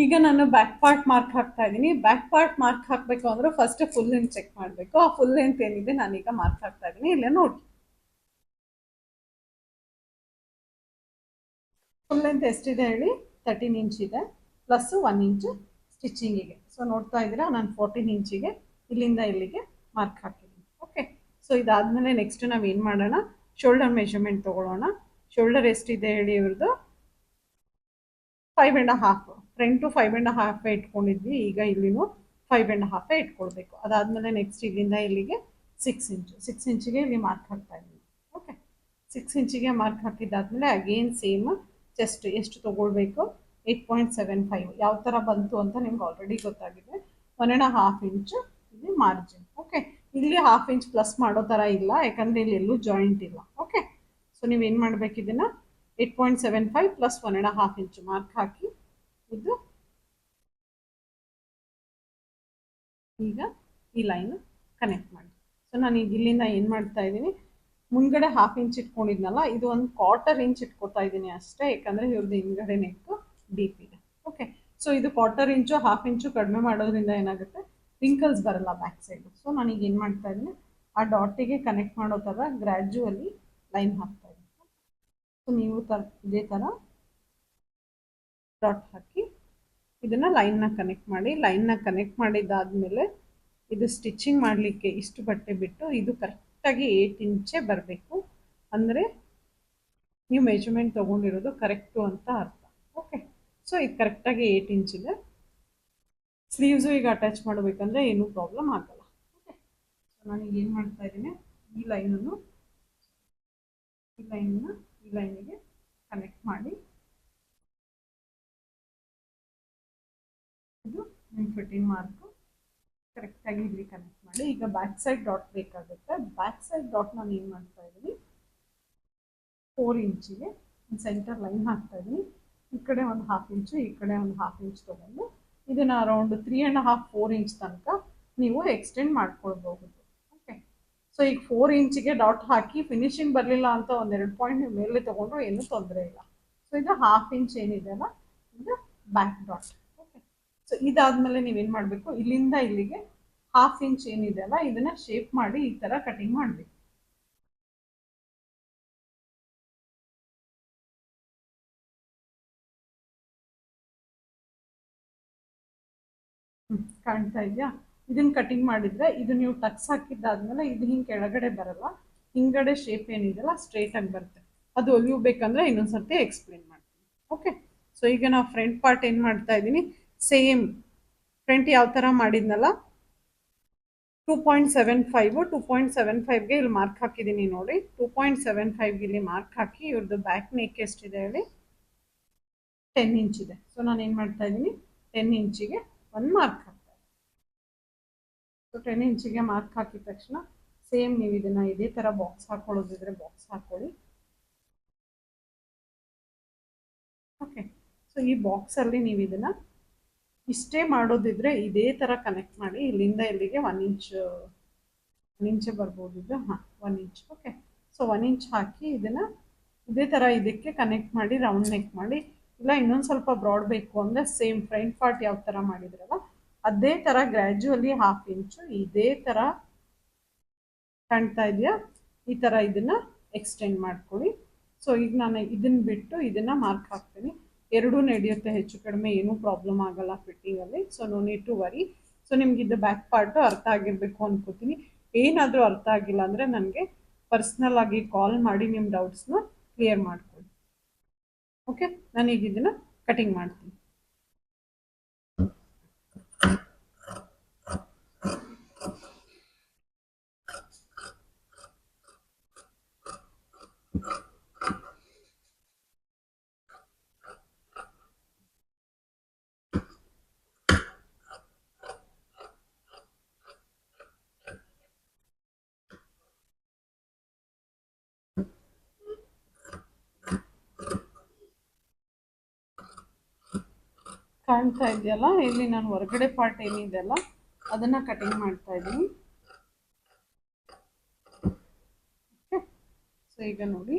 ಈಗ ನಾನು back part mark ಹಾಕ್ತಾ ಇದ್ದೀನಿ. ಬ್ಯಾಕ್ ಪಾರ್ಟ್ ಮಾರ್ಕ್ ಹಾಕಬೇಕು ಅಂದ್ರೆ ಫಸ್ಟ್ ಫುಲ್ ಲೆಂತ್ ಚೆಕ್ ಮಾಡಬೇಕು. ಆ ಫುಲ್ ಲೆಂತ್ ಏನಿದೆ ನಾನೀಗ ಮಾರ್ಕ್ ಹಾಕ್ತಾ ಇದ್ದೀನಿ. ಇಲ್ಲೇ ನೋಡಿ, ಫುಲ್ ಲೆಂತ್ ಎಷ್ಟಿದೆ ಹೇಳಿ, 13 ಇಂಚ್ ಇದೆ, ಪ್ಲಸ್ 1 ಇಂಚ್ ಸ್ಟಿಚಿಂಗಿಗೆ. ಸೊ ನೋಡ್ತಾ ಇದ್ದೀರಾ, ನಾನು 14 ಇಂಚಿಗೆ ಇಲ್ಲಿಂದ ಇಲ್ಲಿಗೆ ಮಾರ್ಕ್ ಹಾಕಿದ್ದೀನಿ. ಓಕೆ, ಸೊ ಇದಾದ್ಮೇಲೆ ನೆಕ್ಸ್ಟ್ ನಾವು ಏನು ಮಾಡೋಣ, ಶೋಲ್ಡರ್ ಮೆಷರ್ಮೆಂಟ್ ತಗೊಳ್ಳೋಣ. ಶೋಲ್ಡರ್ ಎಷ್ಟಿದೆ ಹೇಳಿ ಇವ್ರದ್ದು, 5.5. ಫ್ರಂಟು 5.5 ಇಟ್ಕೊಂಡಿದ್ವಿ, ಈಗ ಇಲ್ಲಿನೂ 5.5 ಇಟ್ಕೊಳ್ಬೇಕು. ಅದಾದಮೇಲೆ ನೆಕ್ಸ್ಟ್ ಇಲ್ಲಿಂದ ಇಲ್ಲಿಗೆ 6 ಇಂಚು, 6 ಇಂಚಿಗೆ ಇಲ್ಲಿ ಮಾರ್ಕ್ ಹಾಕ್ತಾ ಇದ್ದೀನಿ. ಓಕೆ, 6 ಇಂಚಿಗೆ ಮಾರ್ಕ್ ಹಾಕಿದ್ದಾದ್ಮೇಲೆ ಅಗೇನ್ ಸೇಮ್ ಚೆಸ್ಟ್ ಎಷ್ಟು ತೊಗೊಳ್ಬೇಕು, 8.75. ಯಾವ ಥರ ಬಂತು ಅಂತ ನಿಮ್ಗೆ ಆಲ್ರೆಡಿ ಗೊತ್ತಾಗಿದೆ. 1.5 ಇಂಚು ಇಲ್ಲಿ ಮಾರ್ಜಿನ್. ಓಕೆ, ಇಲ್ಲಿ 1/2 ಇಂಚ್ ಪ್ಲಸ್ ಮಾಡೋ ಥರ ಇಲ್ಲ, ಯಾಕಂದರೆ ಇಲ್ಲಿ ಎಲ್ಲೂ ಜಾಯಿಂಟ್ ಇಲ್ಲ. ಓಕೆ, ಸೊ ನೀವೇನು ಮಾಡಬೇಕು, ಇದನ್ನು 8.75 ಪ್ಲಸ್ 1.5 ಇಂಚು ಮಾರ್ಕ್ ಹಾಕಿ ಇದು ಈಗ ಈ ಲೈನ್ ಕನೆಕ್ಟ್ ಮಾಡಿ. ಸೊ ನಾನು ಈಗ ಇಲ್ಲಿಂದ ಏನು ಮಾಡ್ತಾ ಇದ್ದೀನಿ, ಮುಂದ್ಗಡೆ 1/2 ಇಂಚ್ ಇಟ್ಕೊಂಡಿದ್ನಲ್ಲ, ಇದು ಒಂದು 1/4 ಇಂಚ್ ಇಟ್ಕೊತಾ ಇದ್ದೀನಿ ಅಷ್ಟೇ, ಯಾಕಂದರೆ ಇವ್ರದ್ದು ಹಿಂದ್ಗಡೆ ನೆಕ್ ಡೀಪ್ ಇದೆ. ಓಕೆ, ಸೊ ಇದು 1/4 ಇಂಚು 1/2 ಇಂಚು ಕಡಿಮೆ ಮಾಡೋದ್ರಿಂದ ಏನಾಗುತ್ತೆ, ರಿಂಕಲ್ಸ್ ಬರಲ್ಲ ಬ್ಯಾಕ್ ಸೈಡು. ಸೊ ನಾನೀಗ ಏನು ಮಾಡ್ತಾ ಇದ್ದೀನಿ, ಆ ಡಾಟಿಗೆ ಕನೆಕ್ಟ್ ಮಾಡೋ ಥರ ಗ್ರ್ಯಾಜುವಲಿ ಲೈನ್ ಹಾಕ್ತಾ ಇದ್ದೀನಿ. ಸೊ ನೀವು ಇದೇ ಥರ ಡಾಟ್ ಹಾಕಿ ಇದನ್ನು ಲೈನ್ನ ಕನೆಕ್ಟ್ ಮಾಡಿ. ಲೈನ್ನ ಕನೆಕ್ಟ್ ಮಾಡಿದ್ದಾದಮೇಲೆ ಇದು ಸ್ಟಿಚಿಂಗ್ ಮಾಡಲಿಕ್ಕೆ ಇಷ್ಟು ಬಟ್ಟೆ ಬಿಟ್ಟು ಇದು ಕರೆಕ್ಟಾಗಿ 8 ಇಂಚೇ ಬರಬೇಕು. ಅಂದರೆ ನೀವು ಮೆಜರ್ಮೆಂಟ್ ತೊಗೊಂಡಿರೋದು ಕರೆಕ್ಟು ಅಂತ ಅರ್ಥ. ಓಕೆ, ಸೊ ಇದು ಕರೆಕ್ಟಾಗಿ 8 ಇಂಚ್ ಇದೆ. ಸ್ಲೀವ್ಸು ಈಗ ಅಟ್ಯಾಚ್ ಮಾಡಬೇಕಂದ್ರೆ ಏನೂ ಪ್ರಾಬ್ಲಮ್ ಆಗಲ್ಲ. ಓಕೆ, ಸೊ ನಾನೀಗ ಏನು ಮಾಡ್ತಾ ಇದ್ದೀನಿ, ಈ ಲೈನನ್ನು ಈ ಲೈನಿಗೆ ಕನೆಕ್ಟ್ ಮಾಡಿ ಇದು ನಿಮ್ಮ ಫಿಟ್ಟಿಂಗ್ ಮಾರ್ಕು ಕರೆಕ್ಟಾಗಿ ಇಲ್ಲಿ ಕನೆಕ್ಟ್ ಮಾಡಿ. ಈಗ ಬ್ಯಾಕ್ ಸೈಡ್ ಡಾಟ್ ಬೇಕಾಗುತ್ತೆ. ಬ್ಯಾಕ್ ಸೈಡ್ ಡಾಟ್ ನಾನು ಏನು ಮಾಡ್ತಾ ಇದ್ದೀನಿ, 4 ಇಂಚಿಗೆ ಸೆಂಟರ್ ಲೈನ್ ಹಾಕ್ತಾ ಇದ್ದೀನಿ. ಈ ಕಡೆ ಒಂದು 1/2 ಇಂಚು, ಈ ಕಡೆ ಒಂದು 1/2 ಇಂಚ್ ತೊಗೊಂಡು ಇದನ್ನು ಅರೌಂಡ್ 3.5-4 ಇಂಚ್ ತನಕ ನೀವು ಎಕ್ಸ್ಟೆಂಡ್ ಮಾಡ್ಕೊಳ್ಬಹುದು. ಓಕೆ, ಸೊ ಈಗ 4 ಇಂಚಿಗೆ ಡಾಟ್ ಹಾಕಿ ಫಿನಿಶಿಂಗ್ ಬರಲಿಲ್ಲ ಅಂತ 1-2 ಪಾಯಿಂಟ್ ನೀವು ಮೇಲೆ ತೊಗೊಂಡ್ರು ಏನೂ ತೊಂದರೆ ಇಲ್ಲ. ಸೊ ಇದು 1/2 ಇಂಚ್ ಏನಿದೆ ಅಲ್ಲ, ಇದು ಬ್ಯಾಕ್ ಡಾಟ್. ಓಕೆ, ಸೊ ಇದಾದ್ಮೇಲೆ ನೀವೇನು ಮಾಡಬೇಕು, ಇಲ್ಲಿಂದ ಇಲ್ಲಿಗೆ 1/2 ಇಂಚ್ ಏನಿದೆ ಅಲ್ಲ, ಇದನ್ನ ಶೇಪ್ ಮಾಡಿ ಈ ಥರ ಕಟಿಂಗ್ ಮಾಡಬೇಕು. ಕಾಣ್ತಾ ಇದೆಯಾ, ಇದನ್ನ ಕಟಿಂಗ್ ಮಾಡಿದ್ರೆ ಇದು ನೀವು ಟಕ್ಸ್ ಹಾಕಿದ್ದಾದ್ಮೇಲೆ ಇದು ಹಿಂಗೆ ಕೆಳಗಡೆ ಬರಲ್ಲ, ಹಿಂಗಡೆ ಶೇಪ್ ಏನಿದೆಯಲ್ಲ ಸ್ಟ್ರೇಟ್ ಆಗಿ ಬರುತ್ತೆ. ಅದು ಹೊಲಿಯಬೇಕಂದ್ರೆ ಇನ್ನೊಂದ್ಸರ್ತಿ ಎಕ್ಸ್ಪ್ಲೇನ್ ಮಾಡ್ತೀನಿ. ಓಕೆ, ಸೊ ಈಗ ನಾವು ಫ್ರಂಟ್ ಪಾರ್ಟ್ ಏನು ಮಾಡ್ತಾ ಇದ್ದೀನಿ, ಸೇಮ್ ಫ್ರಂಟ್ ಯಾವ ಥರ ಮಾಡಿದ್ನಲ್ಲ 2.75ಗೆ ಇಲ್ಲಿ ಮಾರ್ಕ್ ಹಾಕಿದ್ದೀನಿ ನೋಡಿ. 2.75ಗೆ ಇಲ್ಲಿ ಮಾರ್ಕ್ ಹಾಕಿ ಇವ್ರದ್ದು ಬ್ಯಾಕ್ ನೆಕ್ ಎಷ್ಟಿದೆ ಹೇಳಿ, 10 ಇಂಚ್ ಇದೆ. ಸೊ ನಾನು ಏನು ಮಾಡ್ತಾ ಇದ್ದೀನಿ, 10 ಇಂಚಿಗೆ ಒಂದು ಮಾರ್ಕ್ ಹಾಕ್ತಾ ಇದ್ದೀನಿ. ಸೊ 10 ಇಂಚಿಗೆ ಮಾರ್ಕ್ ಹಾಕಿದ ತಕ್ಷಣ ಸೇಮ್ ನೀವು ಇದನ್ನು ಇದೇ ಥರ ಬಾಕ್ಸ್ ಹಾಕೊಳ್ಳೋದಿದ್ರೆ ಬಾಕ್ಸ್ ಹಾಕೊಳ್ಳಿ. ಓಕೆ, ಸೊ ಈ ಬಾಕ್ಸಲ್ಲಿ ನೀವು ಇದನ್ನು ಇಷ್ಟೇ ಮಾಡೋದಿದ್ರೆ ಇದೇ ಥರ ಕನೆಕ್ಟ್ ಮಾಡಿ. ಇಲ್ಲಿಂದ ಇಲ್ಲಿಗೆ 1 ಇಂಚ್ ಬರ್ಬೋದು ಇದು. ಹಾಂ, 1 ಇಂಚ್. ಓಕೆ, ಸೊ 1 ಇಂಚ್ ಹಾಕಿ ಇದನ್ನು ಇದೇ ಥರ ಇದಕ್ಕೆ ಕನೆಕ್ಟ್ ಮಾಡಿ ರೌಂಡ್ ನೆಕ್ ಮಾಡಿ. ಇಲ್ಲ ಇನ್ನೊಂದು ಸ್ವಲ್ಪ ಬ್ರಾಡ್ ಬೇಕು ಅಂದರೆ ಸೇಮ್ ಫ್ರಂಟ್ ಪಾರ್ಟ್ ಯಾವ ಥರ ಮಾಡಿದ್ರಲ್ಲ ಅದೇ ಥರ ಗ್ರ್ಯಾಜುವಲಿ 1/2 ಇಂಚು ಇದೇ ಥರ ಕಾಣ್ತಾ ಇದೆಯಾ, ಈ ಥರ ಇದನ್ನು ಎಕ್ಸ್ಟೆಂಡ್ ಮಾಡ್ಕೊಳ್ಳಿ. ಸೊ ಈಗ ನಾನು ಇದನ್ನು ಬಿಟ್ಟು ಇದನ್ನು ಮಾರ್ಕ್ ಹಾಕ್ತೀನಿ. ಎರಡೂ ನಡೆಯುತ್ತೆ, ಹೆಚ್ಚು ಕಡಿಮೆ ಏನೂ ಪ್ರಾಬ್ಲಮ್ ಆಗಲ್ಲ ಫಿಟ್ಟಿಂಗಲ್ಲಿ. So no need to worry. So ನಿಮ್ಗೆ ಇದು ಬ್ಯಾಕ್ ಪಾರ್ಟು ಅರ್ಥ ಆಗಿರಬೇಕು ಅನ್ಕೋತೀನಿ. ಏನಾದರೂ ಅರ್ಥ ಆಗಿಲ್ಲ ಅಂದರೆ ನನಗೆ ಪರ್ಸ್ನಲ್ ಆಗಿ ಕಾಲ್ ಮಾಡಿ ನಿಮ್ಮ ಡೌಟ್ಸ್ನ ಕ್ಲಿಯರ್ ಮಾಡ್ಕೊಳ್ಳಿ. ಓಕೆ, ನಾನೀಗ ಇದನ್ನು ಕಟಿಂಗ್ ಮಾಡ್ತೀನಿ. ಕಾಣ್ತಾ ಇದೆಯಲ್ಲ, ಇಲ್ಲಿ ನಾನು ಹೊರಗಡೆ ಪಾರ್ಟ್ ಏನಿದೆ ಅಲ್ಲ ಅದನ್ನು ಕಟಿಂಗ್ ಮಾಡ್ತಾ ಇದ್ದೀನಿ. ಓಕೆ, ಸೊ ಈಗ ನೋಡಿ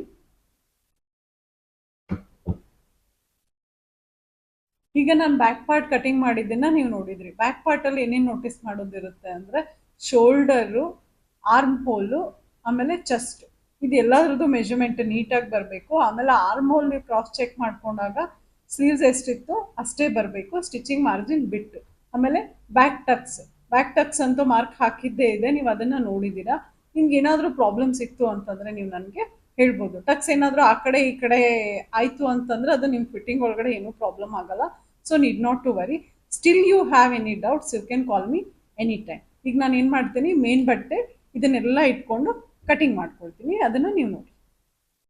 ಈಗ ನಾನು ಬ್ಯಾಕ್ ಪಾರ್ಟ್ ಕಟಿಂಗ್ ಮಾಡಿದ್ದನ್ನ ನೀವು ನೋಡಿದ್ರಿ. ಬ್ಯಾಕ್ ಪಾರ್ಟ್ ಅಲ್ಲಿ ಏನೇನು ನೋಟಿಸ್ ಮಾಡೋದಿರುತ್ತೆ ಅಂದ್ರೆ ಶೋಲ್ಡರು, ಆರ್ಮ್ ಹೋಲು, ಆಮೇಲೆ ಚೆಸ್ಟ್, ಇದು ಎಲ್ಲದ್ರದ್ದು ಮೆಜರ್ಮೆಂಟ್ ನೀಟಾಗಿ ಬರಬೇಕು. ಆಮೇಲೆ ಆರ್ಮ್ ಹೋಲ್ ನೀವು ಕ್ರಾಸ್ ಚೆಕ್ ಮಾಡ್ಕೊಂಡಾಗ ಸ್ಲೀವ್ಸ್ ಎಷ್ಟಿತ್ತು ಅಷ್ಟೇ ಬರಬೇಕು, ಸ್ಟಿಚಿಂಗ್ ಮಾರ್ಜಿನ್ ಬಿಟ್ಟು. ಆಮೇಲೆ ಬ್ಯಾಕ್ ಟಕ್ಸ್ ಅಂತೂ ಮಾರ್ಕ್ ಹಾಕಿದ್ದೇ ಇದೆ, ನೀವು ಅದನ್ನ ನೋಡಿದ್ದೀರಾ. ನಿಮ್ಗೆ ಏನಾದರೂ ಪ್ರಾಬ್ಲಮ್ಸ್ ಇತ್ತು ಅಂತಂದ್ರೆ ನೀವು ನನಗೆ ಹೇಳ್ಬೋದು. ಟಕ್ಸ್ ಏನಾದರೂ ಆ ಕಡೆ ಈ ಕಡೆ ಆಯ್ತು ಅಂತಂದ್ರೆ ಅದು ನಿಮ್ಮ ಫಿಟ್ಟಿಂಗ್ ಒಳಗಡೆ ಏನೂ ಪ್ರಾಬ್ಲಮ್ ಆಗಲ್ಲ. So need not to worry. Still you have any doubts you can call me any time. ಈಗ ನಾನು ಏನು ಮಾಡ್ತೀನಿ, ಮೇನ್ ಬಟ್ಟೆ ಇದನ್ನೆಲ್ಲ ಇಟ್ಕೊಂಡು ಕಟಿಂಗ್ ಮಾಡ್ಕೊಳ್ತೀನಿ, ಅದನ್ನು ನೀವು ನೋಡಿ.